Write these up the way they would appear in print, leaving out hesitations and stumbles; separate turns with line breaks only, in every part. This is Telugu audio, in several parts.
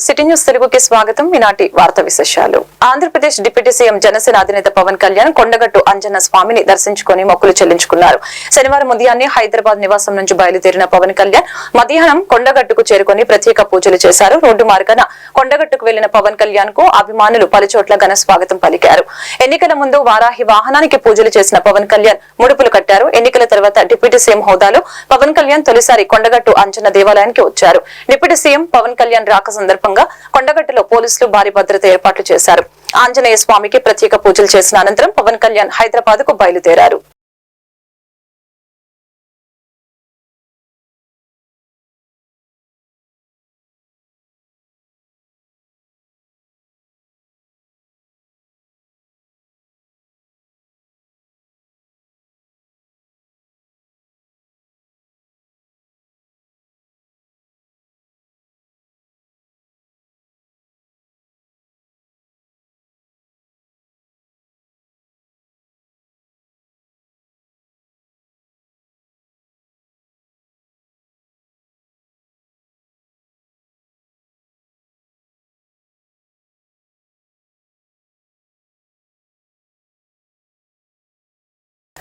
సిటీ న్యూస్ తెలుగుకి స్వాగతం. ఈనాటి వార్తా విశేషాలు. ఆంధ్రప్రదేశ్ డిప్యూటీ సీఎం జనసేన అధినేత పవన్ కళ్యాణ్ కొండగట్టు అంజన్న స్వామిని దర్శించుకుని మొక్కులు చెల్లించుకున్నారు. శనివారం ఉదయాన్నే హైదరాబాద్ నివాసం నుంచి బయలుదేరిన పవన్ కళ్యాణ్ మధ్యాహ్నం కొండగట్టుకు చేరుకుని ప్రత్యేక పూజలు చేశారు. రోడ్డు మార్గాన కొండగట్టుకు వెళ్లిన పవన్ కళ్యాణ్ కు అభిమానులు పలుచోట్ల ఘన స్వాగతం పలికారు. ఎన్నికల ముందు వారాహి వాహనానికి పూజలు చేసిన పవన్ కళ్యాణ్ ముడుపులు కట్టారు. ఎన్నికల తర్వాత డిప్యూటీ సీఎం హోదాలో పవన్ కళ్యాణ్ తొలిసారి కొండగట్టు అంజన్న దేవాలయానికి వచ్చారు. డిప్యూటీ సీఎం పవన్ కళ్యాణ్ రాక సందర్భంగా కొండగట్టులో పోలీసులు భారీ భద్రత ఏర్పాట్లు చేశారు. ఆంజనేయ స్వామికి ప్రత్యేక పూజలు చేసిన అనంతరం పవన్ కళ్యాణ్ హైదరాబాద్ కు బయలుదేరారు.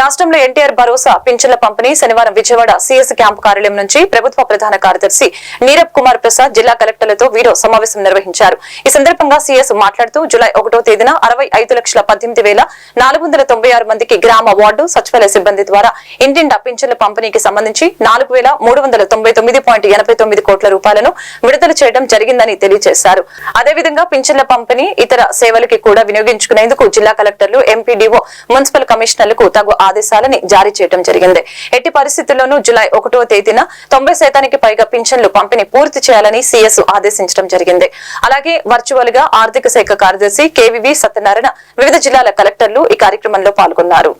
రాష్ట్రంలో ఎన్టీఆర్ భరోసా పింఛన్ల పంపిణీ శనివారం విజయవాడ సీఎస్ క్యాంపు కార్యాలయం నుంచి ప్రభుత్వ ప్రధాన కార్యదర్శి నీరబ్ కుమార్ ప్రసాద్ జిల్లా కలెక్టర్లతో వీడియో సమావేశం నిర్వహించారు. ఈ సందర్భంగా సీఎస్ మాట్లాడుతూ జూలై 1వ తేదీన 65,18,496 మందికి గ్రామ వార్డు సచివాలయ సిబ్బంది ద్వారా ఇంటింటా పింఛన్ల పంపిణీకి సంబంధించి 4,399.89 కోట్ల రూపాయలను విడుదల చేయడం జరిగిందని తెలియజేశారు. అదేవిధంగా పింఛన్ల పంపిణీ ఇతర సేవలకి కూడా వినియోగించుకునేందుకు జిల్లా కలెక్టర్లు, ఎంపీడీఓ, మున్సిపల్ కమిషనర్లకు తగు ఆదేశాలని జారీ చేయడం జరిగింది. ఎట్టి పరిస్థితుల్లోనూ జూలై 1వ తేదీన 90% పైగా పింఛన్లు పంపిణీ పూర్తి చేయాలని సీఎస్ ఆదేశించడం జరిగింది. అలాగే వర్చువల్ గా ఆర్థిక శాఖ కార్యదర్శి కేవీవీ సత్యనారాయణ, వివిధ జిల్లాల కలెక్టర్లు ఈ కార్యక్రమంలో పాల్గొన్నారు.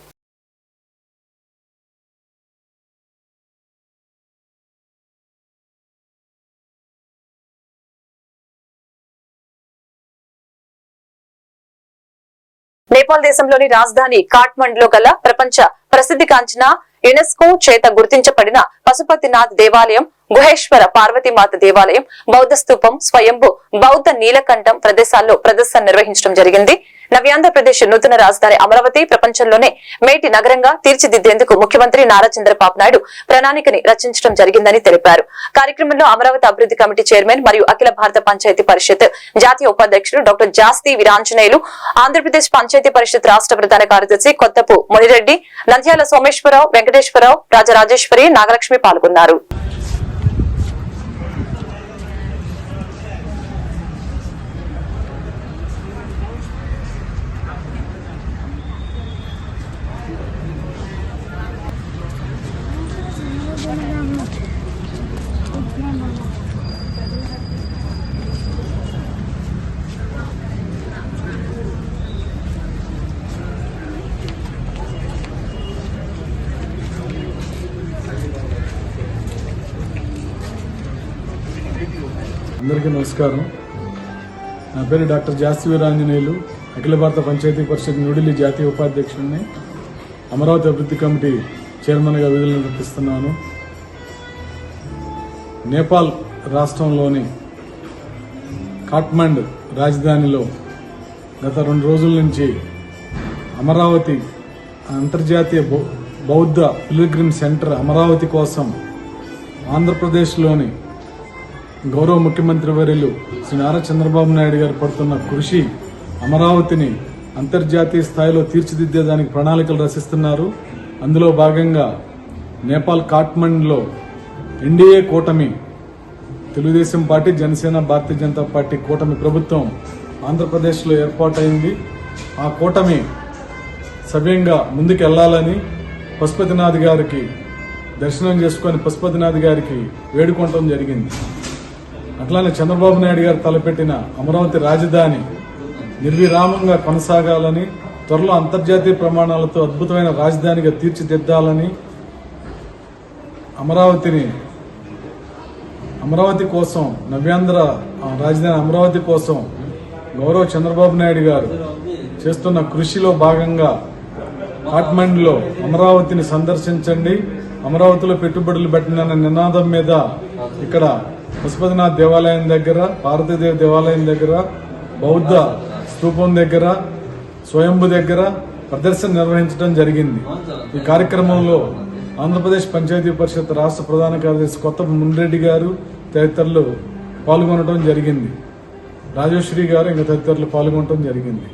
నేపాల్ దేశంలోని రాజధాని కాఠ్మండులో గల ప్రపంచ ప్రసిద్ధిగాంచిన యునెస్కో చేత గుర్తించబడిన పశుపతినాథ్ దేవాలయం, గుహేశ్వర పార్వతీమాత దేవాలయం, బౌద్ధ స్తూపం, స్వయంభూ బౌద్ధ నీలకంఠం ప్రదేశాల్లో ప్రదర్శన నిర్వహించడం జరిగింది. నవ్యాంధ్రప్రదేశ్ నూతన రాజధాని అమరావతి ప్రపంచంలోనే మేటి నగరంగా తీర్చిదిద్దేందుకు ముఖ్యమంత్రి నారా చంద్రబాబు నాయుడు ప్రణాళికని రచించడం జరిగిందని తెలిపారు. కార్యక్రమంలో అమరావతి అభివృద్ధి కమిటీ చైర్మన్ మరియు అఖిల భారత పంచాయతీ పరిషత్ జాతీయ ఉపాధ్యక్షుడు డాక్టర్ జాస్తి వీరాంజనేయులు, ఆంధ్రప్రదేశ్ పంచాయతీ పరిషత్ రాష్ట్ర ప్రధాన కార్యదర్శి కొత్తపు మునిరెడ్డి, నంద్యాల సోమేశ్వరరావు, వెంకటేశ్వరరావు, రాజరాజేశ్వరి, నాగలక్ష్మి పాల్గొన్నారు.
అందరికీ నమస్కారం. నా పేరు డాక్టర్ జాస్తి వీరాంజనేయులు, అఖిల భారత పంచాయతీ పరిషత్ న్యూఢిల్లీ జాతీయ ఉపాధ్యక్షుడిని, అమరావతి అభివృద్ధి కమిటీ చైర్మన్గా విధులు నిర్వహిస్తున్నాను. నేపాల్ రాష్ట్రంలోని కాఠ్మండు రాజధానిలో గత 2 రోజుల నుంచి అమరావతి అంతర్జాతీయ బౌద్ధ పిల్గ్రిమ్ సెంటర్ అమరావతి కోసం ఆంధ్రప్రదేశ్లోని గౌరవ ముఖ్యమంత్రి వర్యులు శ్రీ నారా చంద్రబాబు నాయుడు గారు పడుతున్న కృషి అమరావతిని అంతర్జాతీయ స్థాయిలో తీర్చిదిద్దేదానికి ప్రణాళికలు రచిస్తున్నారు. అందులో భాగంగా నేపాల్ కాఠ్మండులో ఎన్డీఏ కూటమి, తెలుగుదేశం పార్టీ, జనసేన, భారతీయ జనతా పార్టీ కూటమి ప్రభుత్వం ఆంధ్రప్రదేశ్లో ఏర్పాటైంది. ఆ కూటమి సవ్యంగా ముందుకు వెళ్లాలని పశుపతినాథ్ గారికి దర్శనం చేసుకుని పశుపతినాథ్ గారికి వేడుకోవటం జరిగింది. అట్లానే చంద్రబాబు నాయుడు గారు తలపెట్టిన అమరావతి రాజధాని నిర్విరామంగా కొనసాగాలని, త్వరలో అంతర్జాతీయ ప్రమాణాలతో అద్భుతమైన రాజధానిగా తీర్చిదిద్దాలని, అమరావతి కోసం, నవ్యాంధ్ర రాజధాని అమరావతి కోసం గౌరవ చంద్రబాబు నాయుడు గారు చేస్తున్న కృషిలో భాగంగా కాఠ్మండులో అమరావతిని సందర్శించండి, అమరావతిలో పెట్టుబడులు పెట్టిన నినాదం మీద ఇక్కడ పశుపతినాథ్ దేవాలయం దగ్గర, పార్వతీదేవి దేవాలయం దగ్గర, బౌద్ధ స్తూపం దగ్గర, స్వయంభు దగ్గర ప్రదర్శన నిర్వహించడం జరిగింది. ఈ కార్యక్రమంలో ఆంధ్రప్రదేశ్ పంచాయతీ పరిషత్ రాష్ట్ర ప్రధాన కార్యదర్శి కొత్త మున్రెడ్డి గారు తదితరులు పాల్గొనడం జరిగింది. రాజేశ్వరి గారు ఇంకా తదితరులు పాల్గొనడం జరిగింది.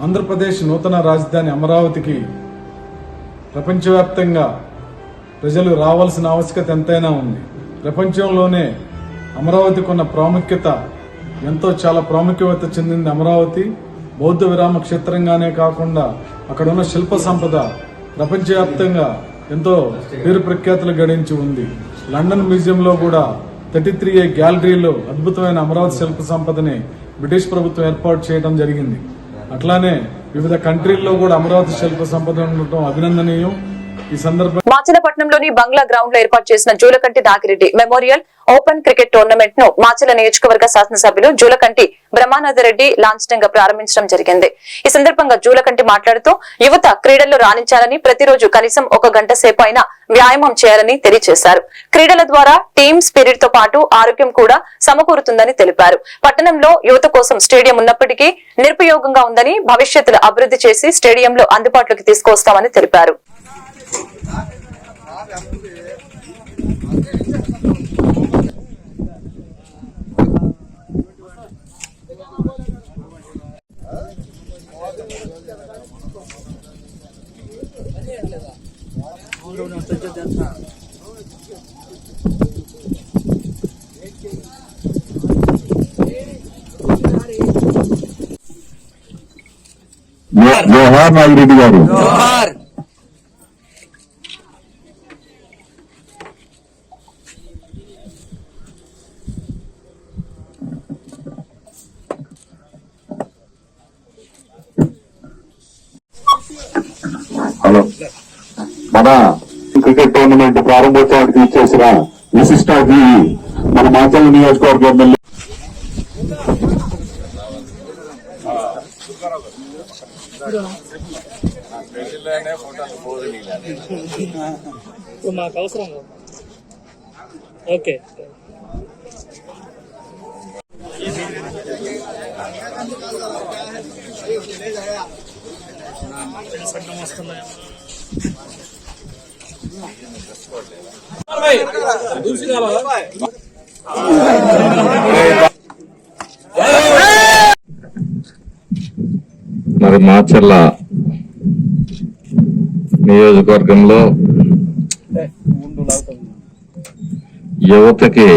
ఆంధ్రప్రదేశ్ నూతన రాజధాని అమరావతికి ప్రపంచవ్యాప్తంగా ప్రజలు రావాల్సిన ఆవశ్యకత ఎంతైనా ఉంది. ప్రపంచంలోనే అమరావతికి ఉన్న ప్రాముఖ్యత చాలా ప్రాముఖ్యత చెందింది. అమరావతి బౌద్ధ విరామ క్షేత్రంగానే కాకుండా అక్కడ ఉన్న శిల్ప సంపద ప్రపంచవ్యాప్తంగా ఎంతో పేరు ప్రఖ్యాతులు గడించి ఉంది. లండన్ మ్యూజియంలో కూడా 33A గ్యాలరీలో అద్భుతమైన అమరావతి శిల్ప సంపదని బ్రిటిష్ ప్రభుత్వం ఏర్పాటు చేయడం జరిగింది. అట్లానే వివిధ కంట్రీల్లో కూడా అమరావతి శిల్ప సంపద ఉండటం అభినందనీయం. ఈ సందర్భంగా
మాచలపట్నంలోని బంగ్లా గ్రౌండ్ లో ఏర్పాటు చేసిన Julakanti Nagireddy memorial open cricket tournament ను మాచల నియోజకవర్గ శాసనసభ్యులు జూలకంటి బ్రహ్మానందరెడ్డి లాంఛనంగా ప్రారంభించడం జరిగింది. ఈ సందర్భంగా జూలకంటి మాట్లాడుతూ యువత క్రీడల్లో రాణించాలని, ప్రతిరోజు కనీసం 1 గంట సేపు అయినా వ్యాయామం చేయాలని తెలియజేశారు. క్రీడల ద్వారా టీమ్ స్పిరిట్ తో పాటు ఆరోగ్యం కూడా సమకూరుతుందని తెలిపారు. పట్టణంలో యువత కోసం స్టేడియం ఉన్నప్పటికీ నిరుపయోగంగా ఉందని, భవిష్యత్తులో అభివృద్ధి చేసి స్టేడియంలో అందుబాటులోకి తీసుకొస్తామని తెలిపారు.
జోహార్ నాగిరెడ్డి గారు. హలో, మన క్రికెట్ టోర్నమెంట్ ప్రారంభోత్సవానికి ఇచ్చేసిన విశిష్ట అతిథి మన మాచల నియోజకవర్గ ఎమ్మెల్యే
మాకు అవసరం. ఓకే, వస్తున్నాయి.
మరి మాచర్ల నియోజకవర్గంలో యువతకి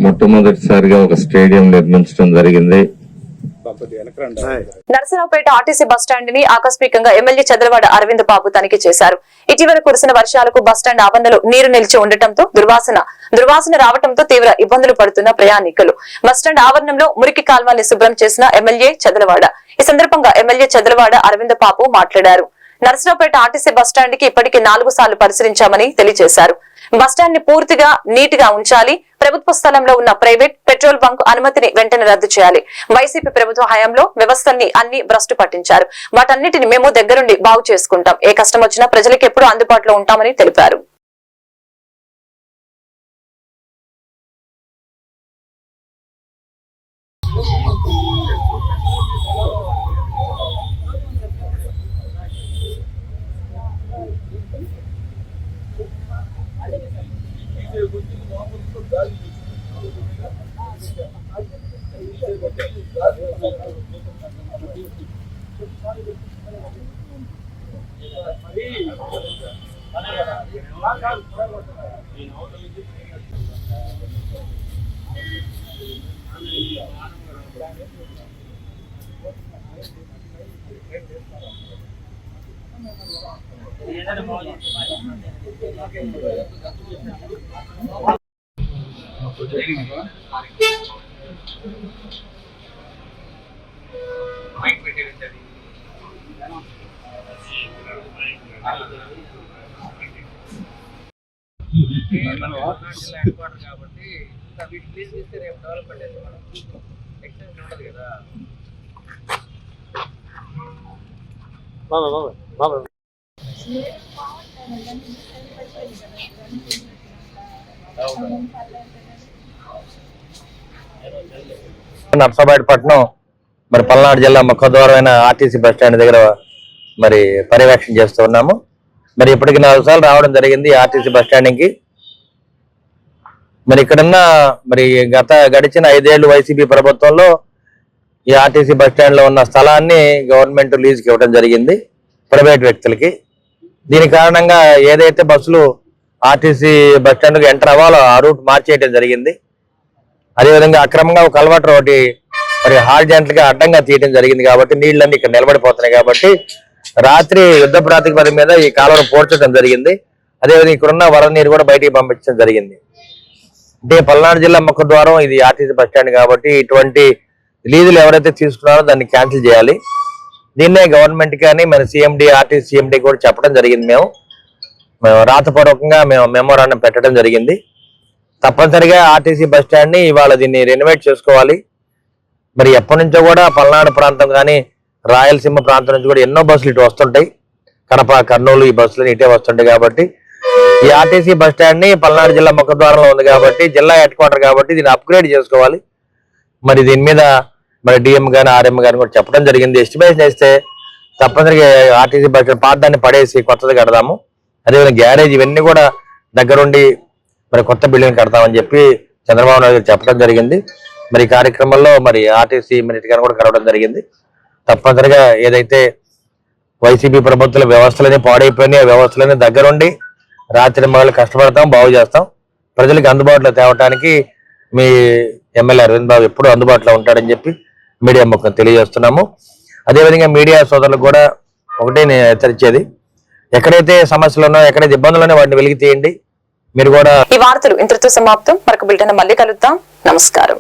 మొట్టమొదటిసారిగా ఒక స్టేడియం నిర్మించడం జరిగింది.
నరసరావుపేట ఆర్టీసీ బస్టాండ్ ని ఆకస్మికంగా ఎమ్మెల్యే చంద్రవాడ అరవింద్ బాబు తనిఖీ చేశారు. ఇటీవల కురిసిన వర్షాలకు బస్టాండ్ ఆవరణలో నీరు నిలిచి ఉండటంతో దుర్వాసన రావడంతో తీవ్ర ఇబ్బందులు పడుతున్న ప్రయాణికులు. బస్టాండ్ ఆవరణంలో మురికి కాల్వల్ని శుభ్రం చేసిన ఎమ్మెల్యే చంద్రవాడ. ఈ సందర్భంగా ఎమ్మెల్యే చంద్రవాడ అరవింద్ బాబు మాట్లాడారు. నరసరావుపేట ఆర్టీసీ బస్టాండ్ కి ఇప్పటికి 4 సార్లు పరిశీలించామని తెలియజేశారు. బస్టాండ్ ని పూర్తిగా నీట్ గా ఉంచాలి. ప్రభుత్వ స్థలంలో ఉన్న ప్రైవేట్ పెట్రోల్ బంక్ అనుమతిని వెంటనే రద్దు చేయాలి. వైసీపీ ప్రభుత్వ హయాంలో వ్యవస్థల్ని అన్ని భ్రష్టు పట్టించారు. వాటన్నిటిని మేము దగ్గరుండి బాగు చేసుకుంటాం. ఏ కష్టం వచ్చినా ప్రజలకు ఎప్పుడూ అందుబాటులో ఉంటామని తెలిపారు.
కాబట్టి ప్లీజ్ ఇస్తే రేపు డెవలప్మెంట్ అయితే మనం ఎక్స్టెన్షన్ ఉండదు కదా.
నర్సాబాదపట్నం మరి పల్నాడు జిల్లా ముఖద్వారమైన ఆర్టీసీ బస్ స్టాండ్ దగ్గర మరి పర్యవేక్షణ చేస్తూ ఉన్నాము. మరి ఇప్పటికి 4 సార్లు రావడం జరిగింది ఆర్టీసీ బస్ స్టాండ్కి. మరి ఇక్కడున్న మరి గడిచిన 5 ఏళ్లు వైసీపీ ప్రభుత్వంలో ఈ ఆర్టీసీ బస్ స్టాండ్ లో ఉన్న స్థలాన్ని గవర్నమెంట్ లీజుకి ఇవ్వడం జరిగింది ప్రైవేట్ వ్యక్తులకి. దీని కారణంగా ఏదైతే బస్సులు ఆర్టీసీ బస్ స్టాండ్కి ఎంటర్ అవ్వాలో ఆ రూట్ మార్చేయడం జరిగింది. అదేవిధంగా అక్రమంగా ఒక కల్వర్టర్ ఒకటి మరి హార్జెంట్లుగా అడ్డంగా తీయడం జరిగింది కాబట్టి నీళ్ళన్నీ ఇక్కడ నిలబడిపోతున్నాయి. కాబట్టి రాత్రి యుద్ధ ప్రాతిపదిక మీద ఈ కాలువను పోడ్చడం జరిగింది. అదేవిధంగా ఇక్కడున్న వరద నీరు కూడా బయటికి పంపించడం జరిగింది. అంటే పల్నాడు జిల్లా ముఖద్వారం ఇది ఆర్టీసీ బస్ స్టాండ్ కాబట్టి ఇటువంటి లీజులు ఎవరైతే తీసుకున్నారో దాన్ని క్యాన్సిల్ చేయాలి. దీన్నే గవర్నమెంట్ కానీ మన సిఎండి ఆర్టీసీ సిఎండి కూడా చెప్పడం జరిగింది. మేము రాతపూర్వకంగా మేము మెమోరాండం పెట్టడం జరిగింది. తప్పనిసరిగా ఆర్టీసీ బస్ స్టాండ్ ని ఇవాళ దీన్ని రెనోవేట్ చేసుకోవాలి. మరి ఎప్పటి నుంచో కూడా పల్నాడు ప్రాంతం కానీ రాయలసీమ ప్రాంతం నుంచి కూడా ఎన్నో బస్సులు ఇటు వస్తుంటాయి. కడప, కర్నూలు ఈ బస్సులు ఇటే వస్తుంటాయి. కాబట్టి ఈ ఆర్టీసీ బస్ స్టాండ్ ని పల్నాడు జిల్లా ముఖద్వారంలో ఉంది కాబట్టి జిల్లా హెడ్ క్వార్టర్ కాబట్టి దీన్ని అప్గ్రేడ్ చేసుకోవాలి. మరి దీని మీద మరి డిఎం గాని ఆర్ఎం గాని కూడా చెప్పడం జరిగింది. ఎస్టిమేషన్ వేస్తే తప్పనిసరిగా ఆర్టీసీ బస్ స్టాండ్ పాతదాన్ని పడేసి కొత్తది కడదాము. అదేవిధంగా గ్యారేజ్ ఇవన్నీ కూడా దగ్గరుండి మరి కొత్త బిల్డింగ్ కడతామని చెప్పి చంద్రబాబు నాయుడు గారు చెప్పడం జరిగింది. మరి ఈ కార్యక్రమంలో మరి ఆర్టీసీ మినిట్ గారు కూడా కలవడం జరిగింది. తప్పనిసరిగా ఏదైతే వైసీపీ ప్రభుత్వ వ్యవస్థలన్నీ పాడైపోయినాయి ఆ వ్యవస్థలన్నీ దగ్గరుండి రాత్రి మగళ్ళు కష్టపడతాం, బాగు చేస్తాం. ప్రజలకు అందుబాటులో తేవటానికి మీ ఎమ్మెల్యే అరవింద్ బాబు ఎప్పుడు అందుబాటులో ఉంటాడని చెప్పి మీడియా ముఖం తెలియజేస్తున్నాము. అదేవిధంగా మీడియా సోదరులకు కూడా ఒకటే నేను హెచ్చరించేది, ఎక్కడైతే సమస్యలు ఉన్నాయో ఎక్కడైతే ఇబ్బందులు ఉన్నాయో వాటిని వెలికి తీయండి. మీరు కూడా
ఈ వార్తలు ఇంతటితో సమాప్తం. మరొక బిల్టన్ మళ్ళీ కలుద్దాం. నమస్కారం.